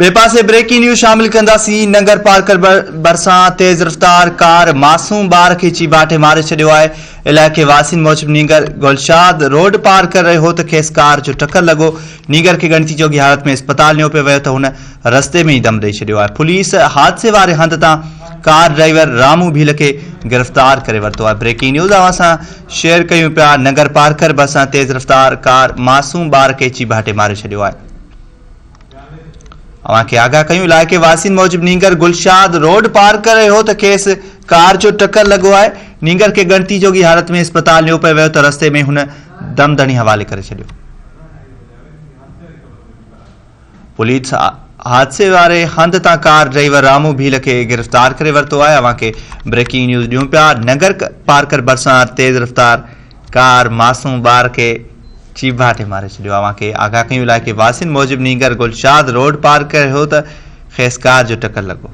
बे पासे breaking news शामिल कंदासीं। नंगर पार्कर भरिसां तेज़ रफ़्तार कार मासूम ॿार खे चीबाटे मारे छॾियो आहे। इलाइक़े वासियुनि मूजिबि नीगर गुलशाद रोड पार करे रहियो हो त खेसि कार जो टक्कर लॻो। नीगर खे ॻणती जोगी हालत में अस्पताल नियो पियो वियो त हुन रस्ते में ई दम ॾेई छॾियो आहे। पुलिस हादसे वारे हंध तां कार ड्राइवर रामू भील खे गिरफ़्तार करे वरितो आहे। ब्रेकिंग न्यूज़ असां शेयर कयूं पिया। नंगर पार्कर भरिसां तेज़ रफ़्तार कार मासूम ॿार खे चीबाटे मारे छॾियो आहे। अवांखे आगाह कयूं। इलाइक़े वासियुनि मूजिबि नीगर गुलशाद रोड पार करे रहियो हो त खेसि कार जो टक्कर लॻो आहे। नीगर खे ॻणती जोगी हालत में अस्पताल नियो पियो वियो त रस्ते में हुन दम दणी हवाले करे छॾियो। पुलिस हादसे वारे हंध तां कार ड्राइवर रामू भील खे गिरफ़्तार करे वरितो आहे। अवांखे ब्रेकिंग न्यूज़ ॾियूं पिया। नगर पार्कर भरिसां तेज़ रफ़्तार कार मासूम ॿार खे चीबाटे मारे छॾियो। अवांखे आगाह कयूं। इलाइक़े वासियुनि मूजिबि नीगर गुलशाद रोड पार करे रहियो त खेसि कार जो टक्कर लॻो।